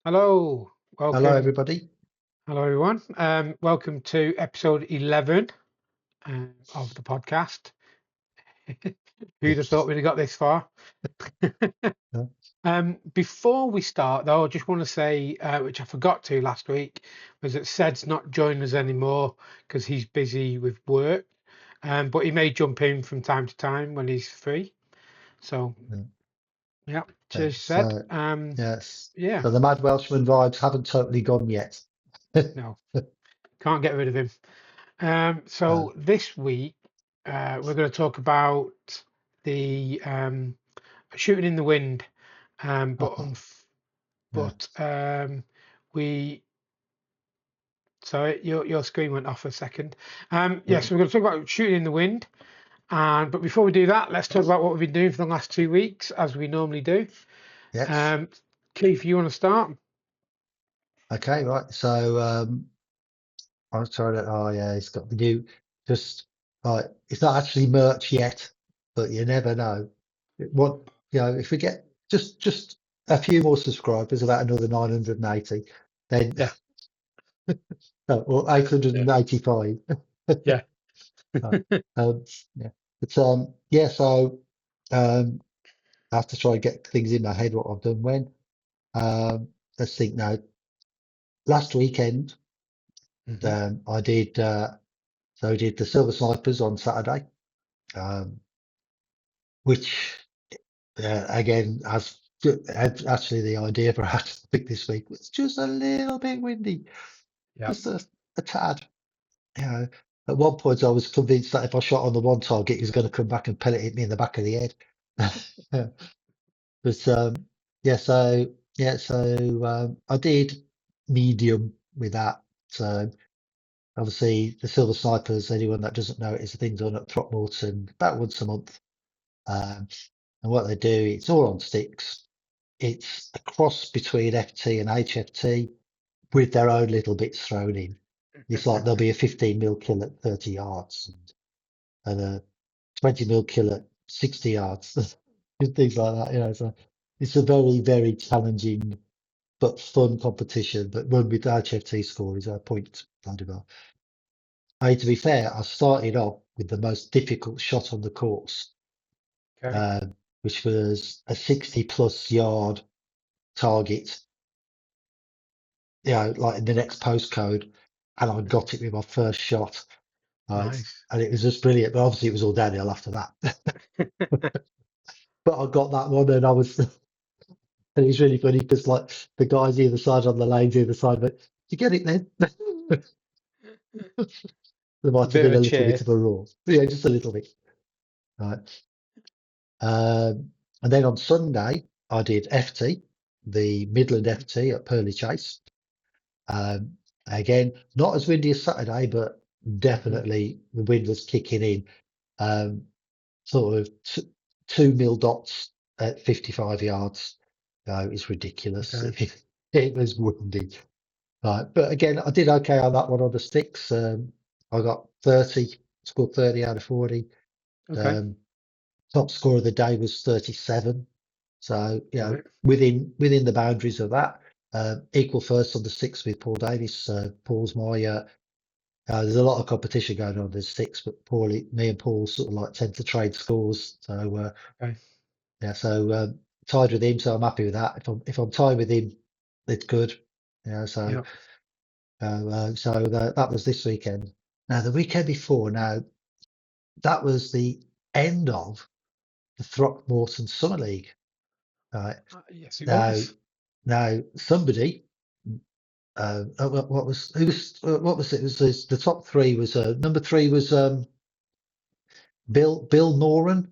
Hello, Hello, welcome. everybody. Hello, everyone. Welcome to episode 11 of the podcast. Who'd have thought we'd have got this far? Yeah. Before we start, though, I just want to say, which I forgot to last week, was that Sed's not joining us anymore because he's busy with work. But he may jump in from time to time when he's free. So, Yeah. yeah, Yeah. cheers, Sed. So, yes. Yeah, So the Mad Welshman vibes haven't totally gone yet. no, can't get rid of him. Uh, So this week, we're going to talk about the shooting in the wind, um, but unf- yeah. but we. Sorry, your screen went off a second. Yeah, so we're going to talk about shooting in the wind, and but before we do that, let's talk about what we've been doing for the last 2 weeks, as we normally do. Yes. Um, Keith, you want to start? Okay. Right. So, I was trying to. Oh, yeah. It's got the new. Just right. It's not actually merch yet, but you never know. What if we get just a few more subscribers, about another 980, then Yeah, or 885. yeah. Right. Yeah. But yeah. So. Um, I have to try and get things in my head what I've done when. Let's think now. Last weekend, Hmm. I did I did the Silver Snipers on Saturday, um, which again had actually the idea for how to pick this week was just a little bit windy, Yeah. just a tad. You know, at one point I was convinced that if I shot on the one target, he was going to come back and pellet hit me in the back of the head. Yeah. But I did medium with that. So obviously the Silver Snipers, anyone that doesn't know it, is a thing done at Throckmorton about once a month. Um, and what they do, it's all on sticks. It's a cross between FT and HFT with their own little bits thrown in. It's like there'll be a 15 mil kill at 30 yards and a 20 mil kill at 60 yards, things like that. So it's a very, very challenging but fun competition. But run with HFT score is a point under bar. To be fair, I started off with the most difficult shot on the course, Okay. um, which was a 60+ yard target, like in the next postcode, and I got it with my first shot. Right. Nice. And it was just brilliant. But obviously, it was all downhill after that. But I got that one, and I was, and it was really funny because like the guys either side on the lanes either side, but you get it then. There A might have bit of been a a little bit cheer. of a roar. Yeah, just a little bit. Right. And then on Sunday, I did FT, the Midland FT at Purley Chase. Again, not as windy as Saturday, but Mhm. definitely the wind was kicking in. Um, sort of 2 mil dots at 55 yards. It's ridiculous. Okay. It was windy. Right. But again, I did okay on that one on the sticks. I got 30, scored 30 out of 40. Okay. Um, top score of the day was 37. So, Right. within the boundaries of that, equal first on the six with Paul Davis. Paul's there's a lot of competition going on in the six, but me and Paul sort of like tend to trade scores. So, Okay. tied with him. So I'm happy with that. If I'm tied with him, it's good. Yeah. That was this weekend. Now, the weekend before, that was the end of the Throckmorton Summer League. Right. Yes, it Now, was. somebody, what was it? It was the top three was number three was Bill Noran.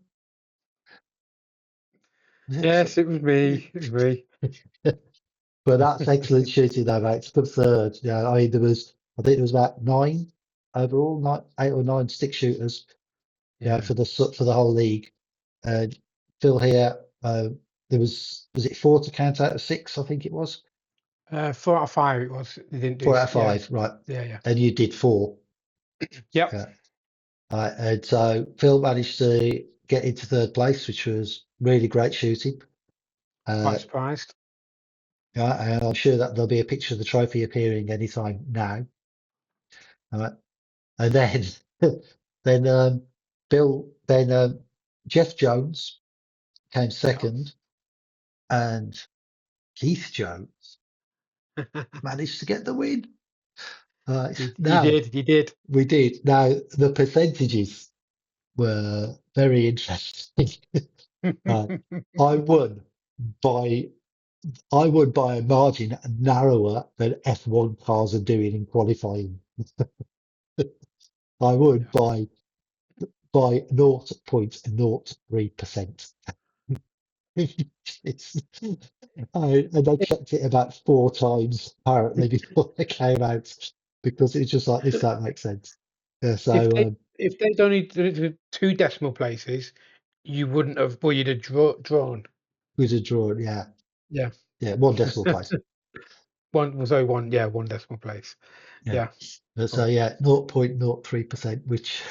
Was it? Yes, it was me. It was me. But that's excellent shooting, though, mate. To come third. Yeah, I mean, I think there was about nine overall, 8 or 9 stick shooters. Yeah, Yeah. for the whole league. Uh, Phil here, there was it 4 to count out of 6? I think it was 4 out of 5 it was. They didn't do. 4 out of Yeah. 5, right? Yeah. Yeah. And you did 4. Yep. Yeah. And so Phil managed to get into third place, which was really great shooting. Quite Uh, surprised. And I'm sure that there'll be a picture of the trophy appearing anytime now. All right. And then, then Jeff Jones came Yeah. second, and Keith Jones managed to get the win. You Now did, you did. we did. Now the percentages were very interesting. Uh, I won by a margin narrower than F1 cars are doing in qualifying. I won Yeah. by 0.03%. And I checked it about 4 times apparently before I came out, because it's just like, this don't make sense. Yeah, If so they if they'd only did it 2 decimal places, you wouldn't have. Well, you'd have drawn. we'd have drawn. Yeah, Yeah. yeah, 1 decimal place. One was only one. Yeah, 1 decimal place. Yeah. Yeah. So Oh. yeah, 0.03%, which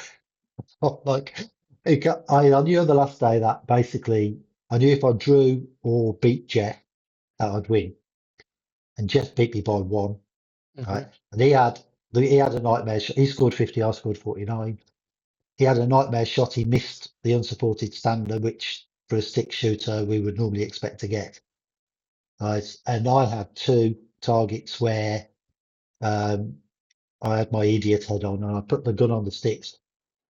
like I knew on the last day that basically I knew if I drew or beat Jeff that I'd win, and Jeff beat me by 1. Hmm. Right, and he had a nightmare shot. He scored 50, I scored 49. He had a nightmare shot. He missed the unsupported stander, which for a stick shooter we would normally expect to get. Right, and I had 2 targets where um, I had my idiot head on, and I put the gun on the sticks.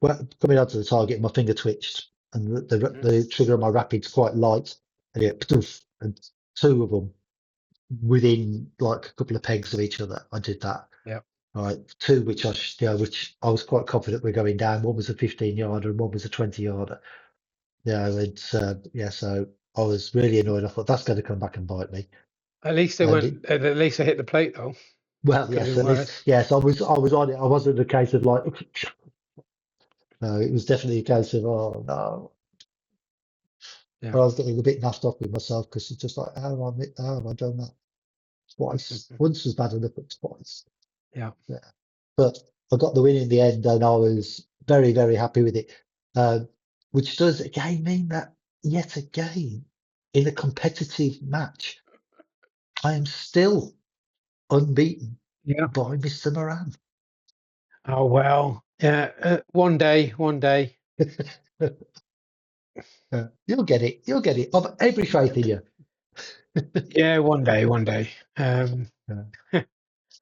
Well, coming onto the target, my finger twitched, and the trigger on my rapid's quite light, and it poof, and 2 of them within like a couple of pegs of each other. I did that. Yeah. All right, 2 which I was quite confident we're going down. One was a 15-yarder and one was a 20-yarder. Yeah, so I was really annoyed. I thought that's going to come back and bite me. At least they And it, went. At least they hit the plate though. well, Could have yes, been at least worse. yes, I was on it. I wasn't a case of like, no, it was definitely a case of, oh no. Yeah. But I was getting a bit naffed off with myself, because it's just like, how have I done that twice? Once was bad enough, but twice. Yeah. Yeah. But I got the win in the end, and I was very, very happy with it. Which does again mean that, yet again, in a competitive match, I am still unbeaten Yeah. by Mr. Moran. Oh well. Yeah. One day. One day. You'll get it. You'll get it. I've every faith in you. Yeah. One day. One day. Yeah.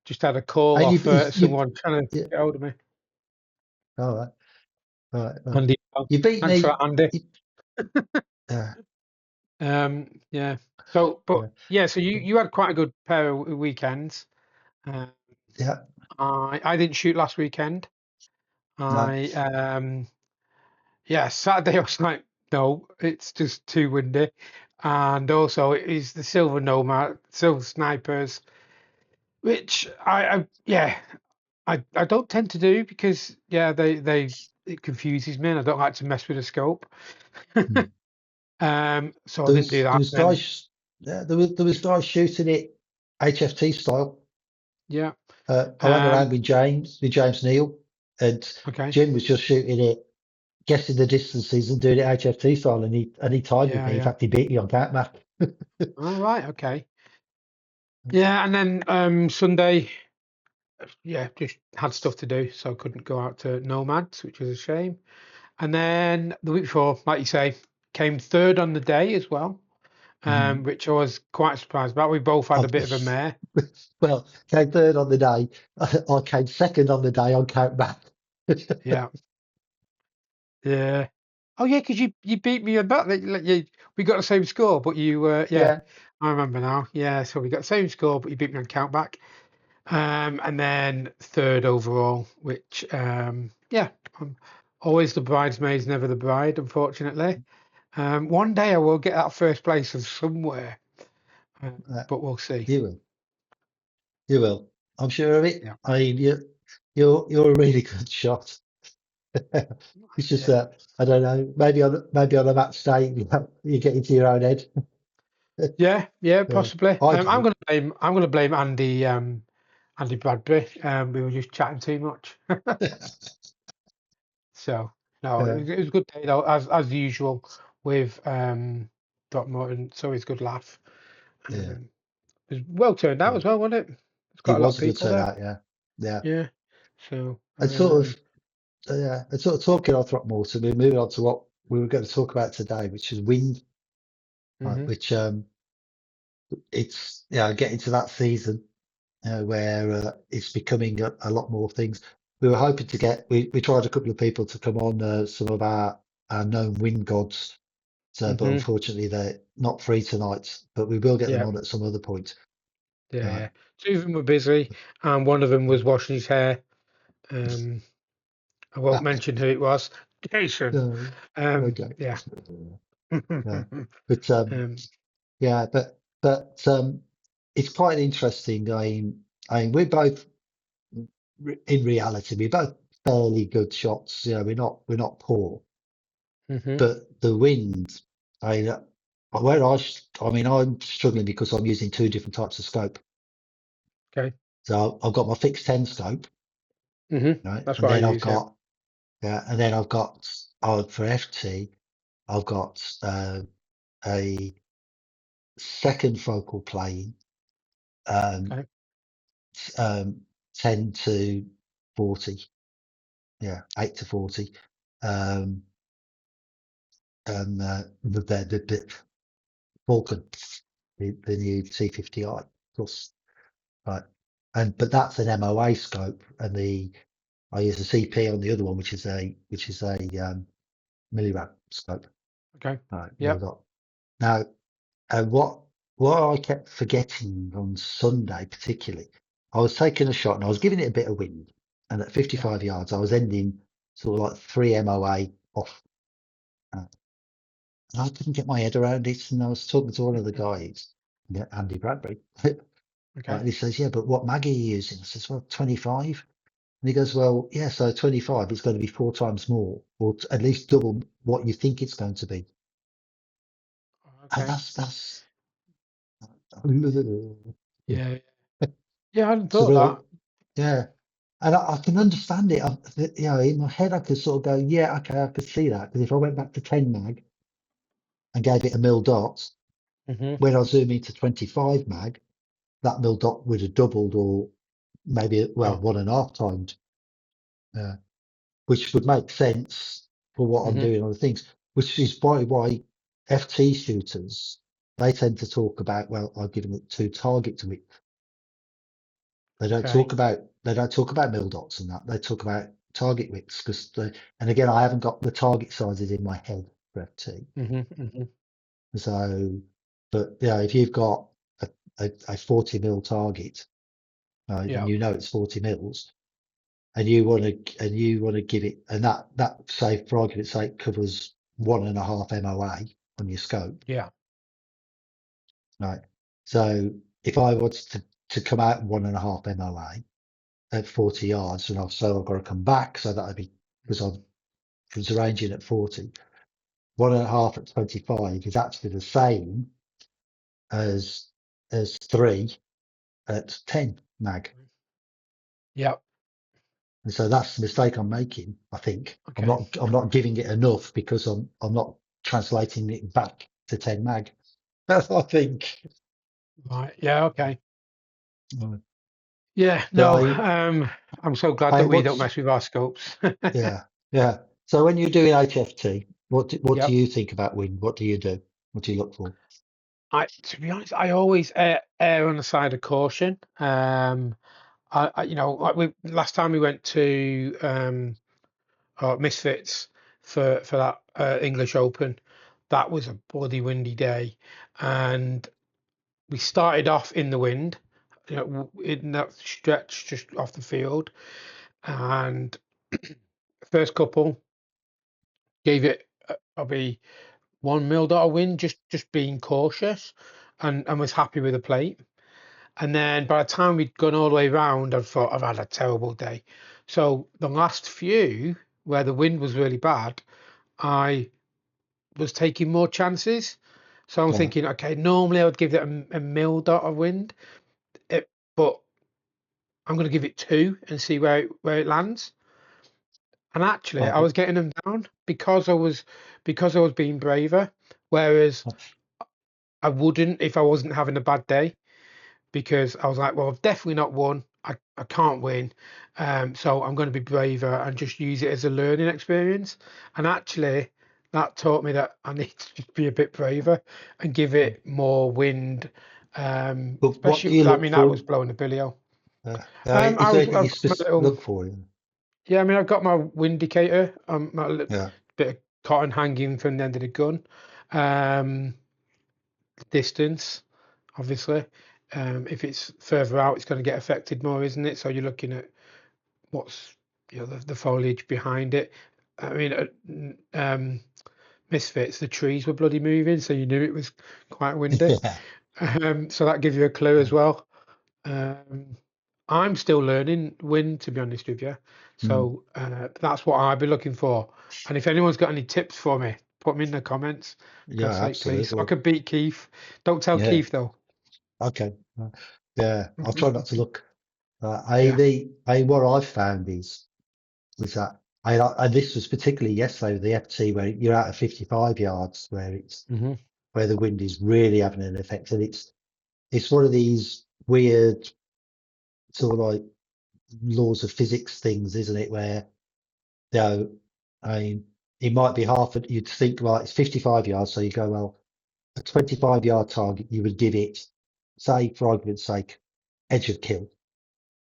Just had a call And off someone trying to yeah, get hold of me. all right, all right. Well, Andy. you beat Thanks for me. that, Andy. You, uh, Yeah. So, but yeah, yeah. So you had quite a good pair of weekends. Uh, yeah, I didn't shoot last weekend. no, I Yeah, Saturday I was like, no, it's just too windy. And also it is the Silver Nomad, Silver Snipers, which yeah, I don't tend to do because yeah, they it confuses me and I don't like to mess with the scope. hmm. So I There didn't do was there that. was Then guys, yeah, there was guys shooting it HFT style. yeah. I ran Um around with James Neal, and okay. Jim was just shooting it, guessing the distances and doing it HFT style, and he tied with Yeah, me. In yeah. fact, he beat me on count map. All right, okay. Yeah, and then Sunday, yeah, just had stuff to do, so couldn't go out to Nomads, which was a shame. And then the week before, like you say, came third on the day as well, Mhm. which I was quite surprised about. We both had a bit of a mare. Well, came third on the day. I came second on the day on count map. Yeah, yeah. Oh yeah, because you beat me about that. We got the same score, but you yeah, Yeah. I remember now. Yeah, so we got the same score, but you beat me on countback. And then third overall, which yeah, I'm always the bridesmaids, never the bride, unfortunately. One day I will get that first place of somewhere, Uh, but we'll see. you will. You will. I'm sure of it. Yeah, I mean, you're a really good shot. It's just yeah, that I don't know. Maybe on a match day, you get into your own head. yeah, yeah, Yeah, possibly. I do. I'm gonna blame Andy, Andy Bradbury. We were just chatting too much. So no, Yeah, it was a good day though, as usual with Throckmorton. It's always a good laugh. yeah. Um, was well turned out Yeah. as well, wasn't it? It's It quite a lot of was a good people there. turnout, yeah. Yeah. Yeah. So, And sort of, yeah, and sort of talking on Throckmorton, we're moving on to what we were going to talk about today, which is wind, right? mhm, Which it's getting to that season where it's becoming a lot more things. We were hoping to get we tried a couple of people to come on, some of our known wind gods, but mhm. unfortunately they're not free tonight. But we will get them Yeah, on at some other point. yeah, Right. yeah. Two of them were busy, and one of them was washing his hair. Um, I won't mention who it was. Jason. No, okay. Yeah. Yeah, but um, yeah, but it's quite interesting. I mean, we're both in reality, we're both fairly good shots. We're not poor, mhm. but the wind. I where I mean, I'm struggling because I'm using two different types of scope. Okay. So I've got my fixed 10 scope, right, That's and what I then I've use. Yeah. got and then I've got for FT, I've got a second focal plane. Um, Okay. um, 10 to 40. Yeah, 8 to 40. Um, and the Vulcan, the new T50i plus, right. But that's an MOA scope, and I use a CP on the other one, which is a millirad scope. Okay. Right, Yep. now, what I kept forgetting on Sunday, particularly, I was taking a shot and I was giving it a bit of wind, and at Yeah. 55 yards, I was ending sort of like 3 MOA off. And I couldn't get my head around it, and I was talking to one of the guys, Andy Bradbury, Okay. and he says, "Yeah, but what mag are you using?" I says, "Well, 25." And he goes, "Well, yeah, so 25 is going to be 4 times more, or at least double what you think it's going to be." And Okay. that's Yeah. Yeah. I hadn't it's a thought of real, yeah. And I can understand it. In my head, I could sort of go, yeah, okay, I could see that. Because if I went back to 10 mag and gave it a mil dot, that. when I zoom into 25 mag, that mil dot would have doubled or maybe, well, Oh. 1.5 times, which would make sense for what I'm Mhm. doing on the things, which is why FT shooters, they tend to talk about, well, I've given it 2 target to width. Okay. They don't talk about mil dots and that. They talk about target widths because and again I haven't got the target sizes in my head for FT. Mhm. Mhm. So, but yeah, if you've got a 40 mil target, and Yeah. it's 40 mils, and you want to give it, and that say for argument's sake covers 1.5 MOA on your scope, Yeah. right? So if I was to come out 1.5 MOA at 40 yards, and I've got to come back, so that'd be because I was arranging at 40. 1.5 at 25 is actually the same as 3 at 10 mag. Yeah. And so that's the mistake I'm making, I think. Okay. I'm not giving it enough because I'm not translating it back to 10 mag. That's I think. Right. Yeah. Okay. Right. Yeah. But No. I'm so glad that we don't what's mess with our scopes. yeah, yeah. So when you're doing HFT, what do Yep. you think about wind? What do you do? What do you look for? To be honest, I always err on the side of caution. Like last time we went to Misfits for that English Open, that was a bloody windy day, and we started off in the wind, in that stretch just off the field, and first couple gave it probably 1 mil dot of wind, just being cautious, and was happy with the plate. And then by the time we'd gone all the way round, I thought I've had a terrible day. So the last few where the wind was really bad, I was taking more chances. So I'm Yeah, thinking, okay, normally I would give it a mil dot of wind, but I'm going to give it 2 and see where it lands. And actually, I right. was getting them down because I was being braver, whereas I wouldn't if I wasn't having a bad day. because I was like, well, I've definitely not won. I can't win. So I'm going to be braver and just use it as a learning experience. And actually, that taught me that I need to just be a bit braver and give it more wind. But what do Especially, you I look mean, that was for? blowing the billy out. Is there anything you I've got my little, look for? yeah, I mean, I've got my wind indicator, my Yeah, bit of cotton hanging from the end of the gun. Um, Distance, obviously. If it's further out, it's going to get affected more, isn't it? So you're looking at what's the foliage behind it. I mean, Misfits, the trees were bloody moving, so you knew it was quite windy. yeah, So that gives you a clue as well. Um, I'm still learning wind, to be honest with you. mm, So that's what I'd be looking for. And if anyone's got any tips for me, put them in the comments. yeah, God's sake, please. So I absolutely. could beat Keith. Don't tell Yeah, Keith though. okay. Yeah, I'll try not to look. Yeah. What I've found is that and this was particularly yesterday with the FT where you're out of 55 yards Hmm. where the wind is really having an effect, and it's one of these weird sort of like laws of physics things, isn't it? Where you know, I mean, it might be you'd think, well, it's 55 yards, so you go, well, a 25-yard target, you would give it, say, for argument's sake, edge of kill.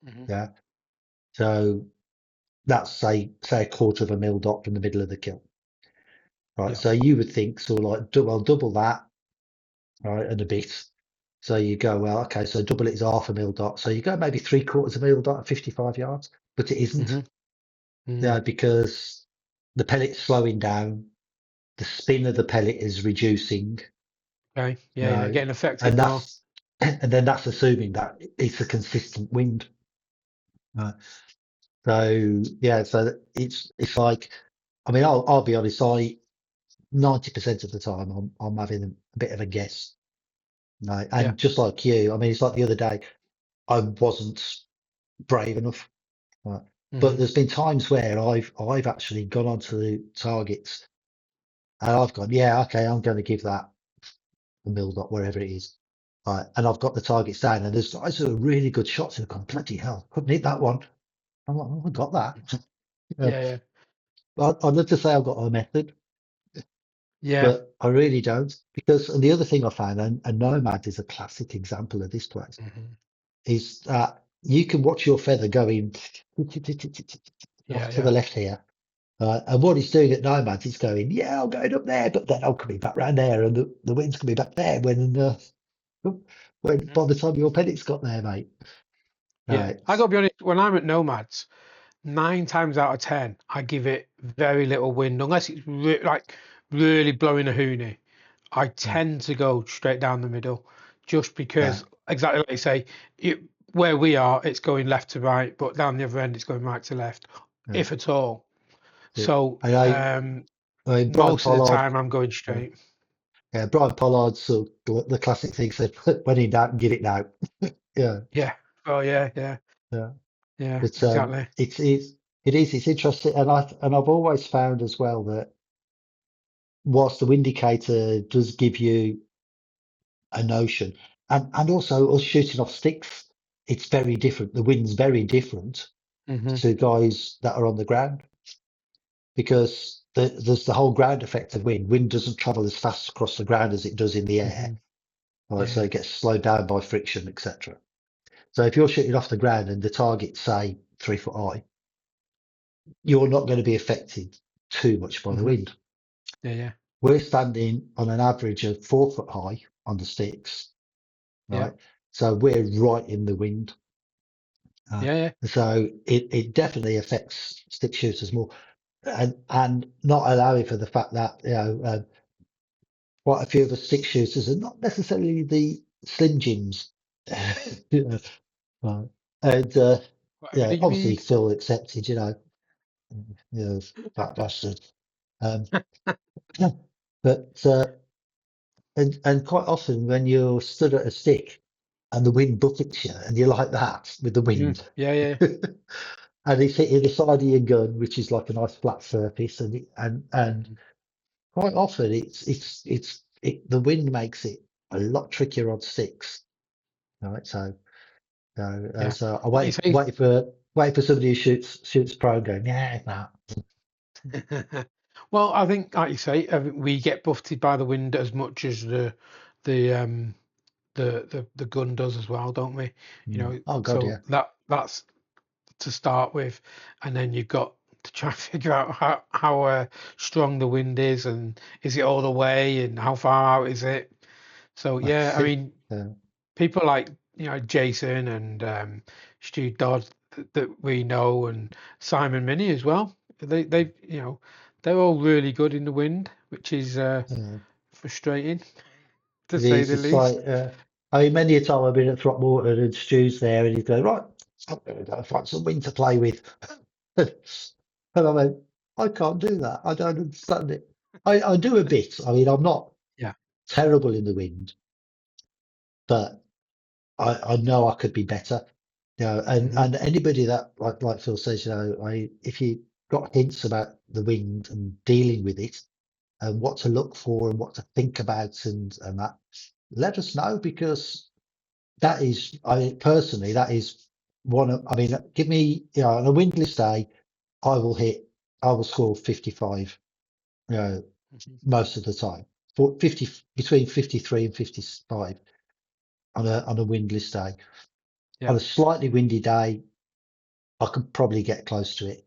Hmm. Yeah. So that's say a quarter of a mil dot from the middle of the kill. Right. Yeah. So you would think sort of like, well, double that, right, and a bit. So you go, well, okay, so double it is half a mil dot. So you go maybe three quarters of a mil dot at 55 yards, but it isn't, Hmm. Mm. because the pellet's slowing down, the spin of the pellet is reducing, Okay. you Yeah. Yeah. know, Getting affected and more. and then that's assuming that it's a consistent wind. Right? So yeah, so it's like, I mean, I'll be honest, 90% of the time I'm having a bit of a guess. Right? Yeah. And just like you, I mean, it's like the other day, I wasn't brave enough. Right? But Hmm. there's been times where I've actually gone onto the targets and I've gone, yeah, okay, I'm going to give that the mil dot wherever it is. Right. And I've got the targets down, and there's guys who are really good shots who've gone, bloody hell, couldn't hit that one. I'm like, oh, I got that. Yeah. Yeah. Yeah. I'd love to say I've got a method, Yeah. but I really don't. Because and the other thing I found, and Nomad is a classic example of this place, Hmm. is that you can watch your feather going Yeah. off to Yeah. the left here. And what he's doing at Nomad, he's going, yeah, I'm going up there, but then I'm coming back round there, and the wind's coming back there when by the time your pennant's got there, mate. Yeah. Right. I got to be honest. When I'm at Nomads, 9 times out of 10, I give it very little wind, unless it's like really blowing a hoonie. I Yeah. tend to go straight down the middle, just Yeah. because exactly like you say, where we are, it's going left to right, but down the other end, it's going right to left, Yeah. if at all. Yeah. So And I mean, Brian most of the Pollard, time, I'm going yeah, straight. yeah, Brian Pollard's the classic thing said, when in doubt, give it now. Yeah. Yeah. Oh yeah, yeah, Yeah. yeah, But exactly. it's interesting, and I've always found as well that whilst the indicator does give you a notion, and also us shooting off sticks, it's very different. The wind's very different Hmm. to guys that are on the ground because there's the whole ground effect of wind. Wind doesn't travel as fast across the ground as it does in the air, Hmm. right? So Yeah. it gets slowed down by friction, etc. So if you're shooting off the ground and the target's say 3 foot high, you're not going to be affected too much by the Hmm. wind. Yeah. Yeah. We're standing on an average of 4 foot high on the sticks, Yeah. right? So we're right in the wind. Uh, Yeah. Yeah. so it definitely affects stick shooters more, and not allowing for the fact that quite a few of the stick shooters are not necessarily the slim jims. You know, right. And Whatever you obviously mean. still accepted, fat bastard. Um, but and quite often when you're stood at a stick and the wind buffets you and you're like that with the Mm. wind. Yeah. Yeah. And it's hitting the side of your gun, which is like a nice flat surface, and Mhm. quite often the wind makes it a lot trickier on sticks right? Yeah. So I Like you say, wait for somebody who shoots pro and going, yeah, no. well, I think, like you say, we get buffeted by the wind as much as the the gun does as well, don't we? Oh God, So yeah. that's to start with, and then you've got to try and figure out how strong the wind is, and is it all the way, and how far out is it? So I yeah, I think, mean, people like Jason and Stu Dodd that we know, and Simon Minnie as well. They they're all really good in the wind, which is uh, frustrating to it say is. the It's like, least. I mean, many a time I've been at Throckmorton and Stu's there, and he's going, right, I'm going to go find some wind to play with. And I went, I can't do that. I don't understand it. I do a bit. I mean, I'm not Yeah. terrible in the wind, but I know I could be better. Hmm. And anybody that like Phil says, if you got hints about the wind and dealing with it and what to look for and what to think about and that, let us know, because that is, personally, that is I mean, give me, on a windless day, I will score 55, Hmm. most of the time, 50, between 53 and 55 on a windless day. Yeah. On a slightly windy day, I could probably get close to it.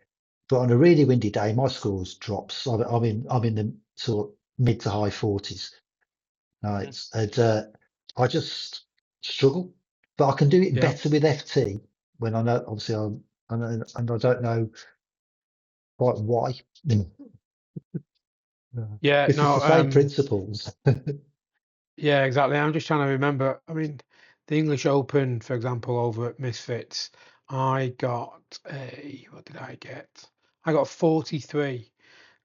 But on a really windy day, my scores drops. I'm in the sort of mid to high 40s. Hmm. Right. And I just struggle. But I can do it Yeah. better with FT when I know, obviously, and I don't know quite why. Yeah. Because it's No. the same principles. Yeah. Exactly. I'm just trying to remember. I mean, the English Open, for example, over at Misfits, I got what did I get? I got 43.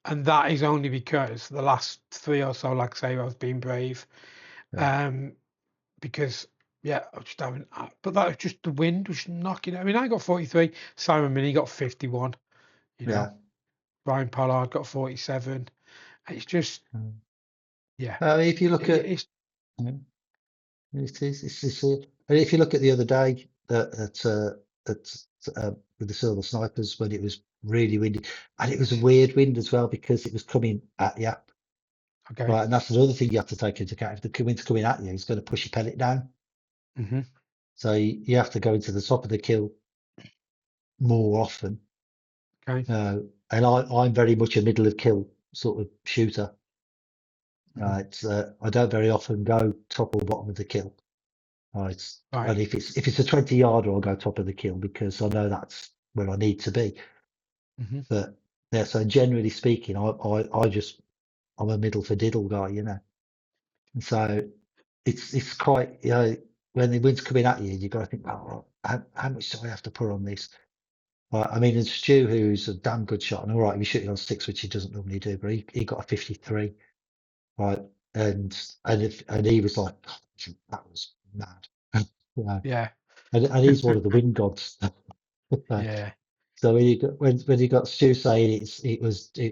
And that is only because the last three or so, like I say, I've been brave. Yeah. Um, because yeah, I just haven't. But that was just the wind was knocking. I mean, I got 43. Simon Mini got 51. You know, Yeah. Ryan Pollard got 47. It's just yeah, If you look at, it's it is. And if you look at the other day at with the Silver Snipers when it was really windy, and it was a weird wind as well because it was coming at you. okay. Right, and that's another thing you have to take into account. If the wind's coming at you, it's going to push your pellet down. Hmm. So you have to go into the top of the kill more often. Okay. And I'm very much a middle of kill sort of shooter. Hmm. I don't very often go top or bottom of the kill. Right. Right. And if it's a 20 yarder, I'll go top of the kill because I know that's where I need to be. Hmm. But yeah, so generally speaking, I'm a middle for diddle guy, And so it's quite, when the wind's coming at you, you've got to think, oh, how much do I have to put on this? I mean, and Stu, who's a damn good shot, and all right, he's shooting on six, which he doesn't normally do, but he got a 53, right? And he was like, "Oh, that was mad." Yeah. Yeah. And he's one of the wind gods. Yeah. So when you got Stu saying it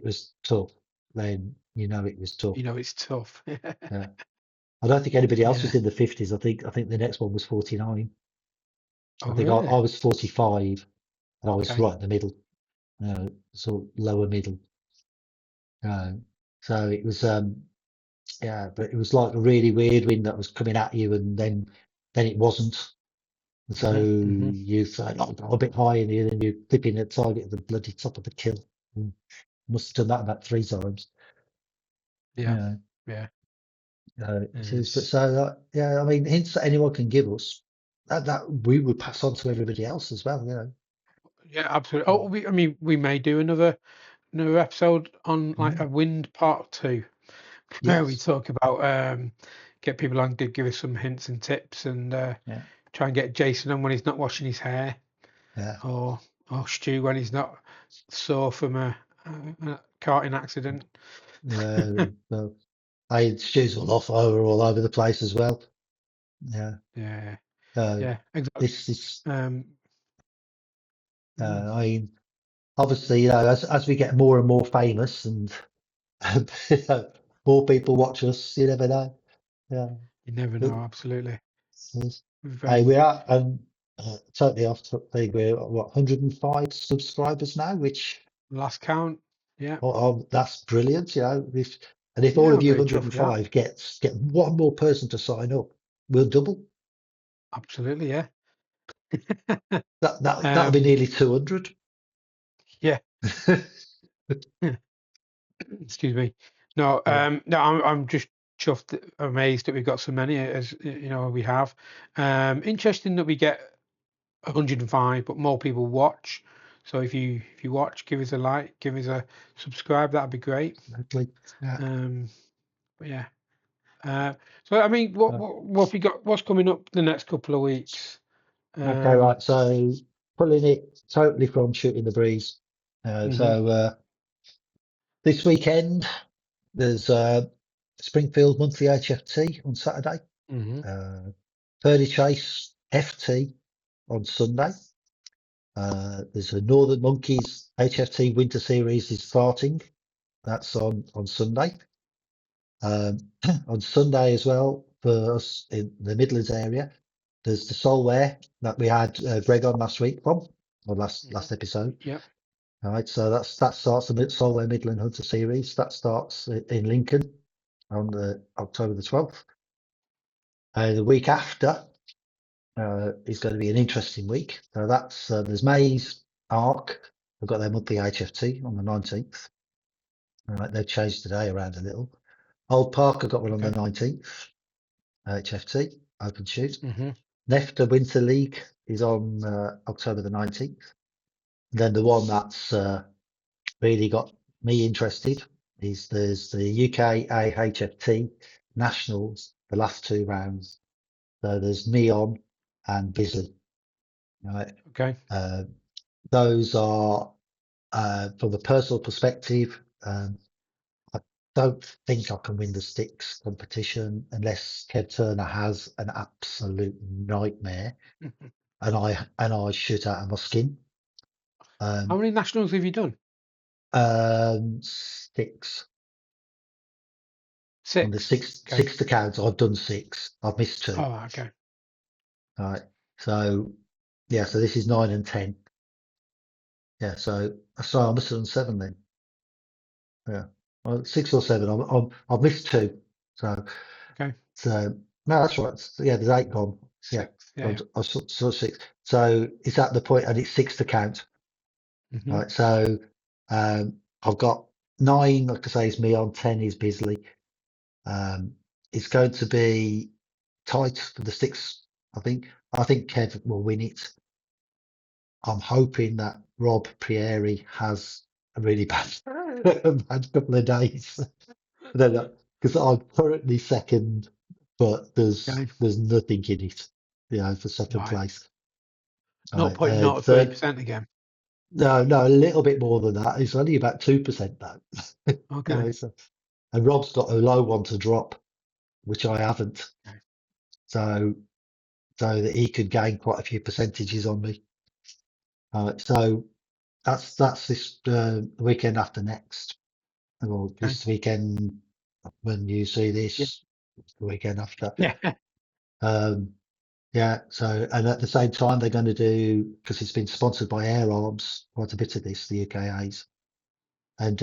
was tough, then you know it was tough. You know, it's tough. Yeah. I don't think anybody else Yeah. was in the 50s. I think the next one was 49. Oh, I think I really? was 45 and I was Okay. right in the middle, sort of lower middle. Uh, so it was yeah, but it was like a really weird wind that was coming at you and then it wasn't. So Hmm. Hmm. you thought, oh, go a bit high in here, and you're clipping the target at the bloody top of the kill. Mm. Must have done that about 3 times. Yeah. Yeah. Yeah. It is, but It's so yeah, I mean, hints that anyone can give us that we would pass on to everybody else as well. yeah, absolutely. Oh, I mean, we may do another episode on like Mm. a wind part two, where we Yes, talk about get people on to give us some hints and tips, and yeah, try and get Jason on when he's not washing his hair, yeah. or Stu when he's not sore from a karting accident. Well, Stu's all over the place as well. Yeah, Yeah, uh, yeah, exactly. this is. Um, mm, I mean, obviously, as we get more and more famous and more people watch us, you never know. Yeah, you never but know, absolutely. Hey, Very we are totally off topic. We're what 105 subscribers now, which last count. Yeah. that's brilliant. You know, if Yeah, all of I'm you very chuffed with that. 105 get one more person to sign up, we'll double. Absolutely, yeah. That'll be nearly 200. Yeah. Excuse me. No, Yeah. no, I'm just chuffed, amazed that we've got so many as you know we have. Interesting that we get 105, but more people watch. So if you watch, give us a like, give us a subscribe. That'd be great. Exactly. Yeah. But yeah. So I mean, what have you got? What's coming up the next couple of weeks? Okay, Um, right. So pulling it totally from shooting the breeze. mhm, So this weekend there's Springfield Monthly HFT on Saturday. mhm, Purley Chase FT on Sunday. There's a Northern Monkeys HFT Winter Series is starting. That's on Sunday. On Sunday as well for us in the Midlands area. There's the Solware that we had Greg on last week from, or last episode. yep. All right, so that starts the Solware Midland Hunter Series. That starts in Lincoln on October the 12th. The week after is going to be an interesting week. So that's there's Maze Arc. They've got their monthly HFT on the 19th. All right, they've changed today around a little. Old Park have got one on the Okay. 19th. HFT open shoot. Mhm. Nefta Winter League is on October the 19th. Then the one that's really got me interested is there's the UK AHFT Nationals, the last two rounds. So there's Neon and Bisley. Right. Okay. Those are from a personal perspective. I don't think I can win the sticks competition unless Kev Turner has an absolute nightmare, and I shoot out of my skin. How Um, many nationals have you done? Sticks on the 6. Okay. sixth account. I've done six. I've missed two. Oh, okay. All right. So yeah. So this is 9 and 10. Yeah. So sorry, I must have done seven then. Yeah. Well, 6 or 7. I've missed two. So Okay. no, that's right. Yeah, there's 8 gone. Yeah. 6. Yeah. I saw 6. So it's at the point, and it's 6 to count. Yeah. Mhm. Right. So I've got 9, like I say, is me on 10 is Bisley. It's going to be tight for the sticks. I think Kev will win it. I'm hoping that Rob Prieri has a really bad, bad couple of days. Because I'm currently second, but Okay. there's nothing in it, you know, for second Right. place. All Not right, putting not third, 30% again. no, a little bit more than that. It's only about 2% though. You Okay. know, so, and Rob's got a low one to drop, which I haven't. Okay. So that he could gain quite a few percentages on me. So that's this weekend after next. Well, Okay. this weekend when you see Yeah. this, the weekend after. Yeah. Um, yeah. So and at the same time they're going to do, because it's been sponsored by Air Arms, quite a bit of this, the UKAs, and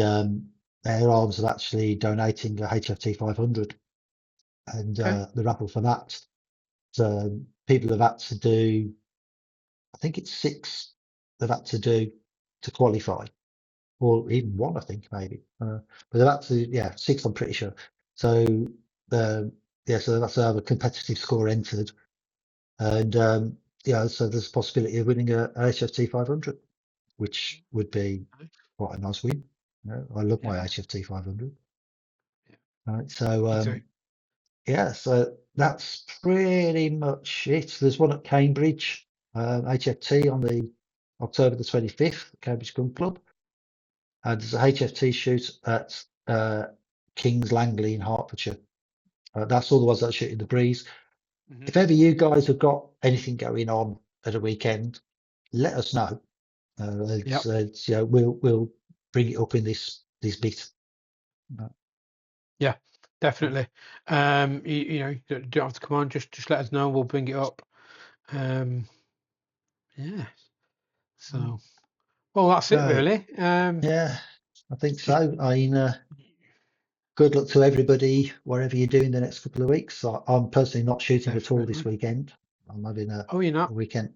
Air Arms are actually donating a HFT 500, and Okay. the raffle for that. So people have had to do, I think it's 6 they've had to do to qualify, or even 1, I think maybe. But they've had to, yeah, 6, I'm pretty sure. So yeah, so that's how the competitive score entered, and yeah, so there's a possibility of winning a HFT 500, which would be quite a nice win. You know, I love my Yeah. HFT 500. Yeah. Right, so Me too. yeah, so that's pretty much it. There's one at Cambridge, HFT on the October the 25th, Cambridge Gun Club. And there's a HFT shoot at Kings Langley in Hertfordshire. That's all the ones that shoot in the breeze. Mhm. If ever you guys have got anything going on at a weekend, let us know. Yep. You know, we'll bring it up in this bit. Yeah. Definitely. You know, don't have to come on. Just let us know. We'll bring it up. Yeah. So, well, that's it Right. really. Yeah, I think so. I mean, good luck to everybody, whatever you do in the next couple of weeks. I'm personally not shooting at all this Definitely. weekend. I'm having a Oh, you're not? weekend.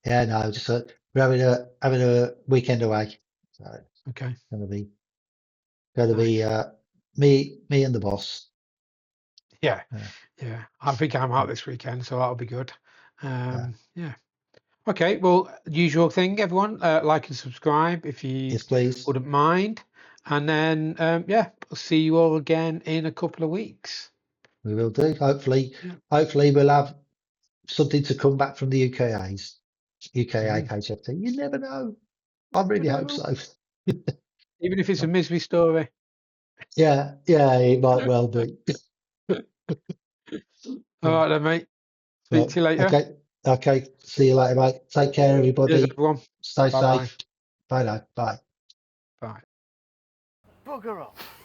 Yeah, no, just we're having a weekend away. So it's Okay. gonna be Nice. me and the boss. Yeah. Uh, Yeah. I think I'm out yeah, this weekend, so that'll be good. yeah. Yeah. Okay. Well, usual thing, everyone. Like and subscribe if you Yes, please. wouldn't mind. And then, yeah, I'll see you all again in a couple of weeks. We will do. Hopefully, Yeah. we'll have something to come back from the UKA's UKA Mm, HFT. You never know. I really never hope know. so. Even if it's a misery story. Yeah, it might well be. All right then, mate. Speak Right. to you later. Okay. Okay. See you later, mate. Take care, Cheers, everybody. everyone. Stay Bye-bye. safe. Bye now. Bye. Bye. Bugger off.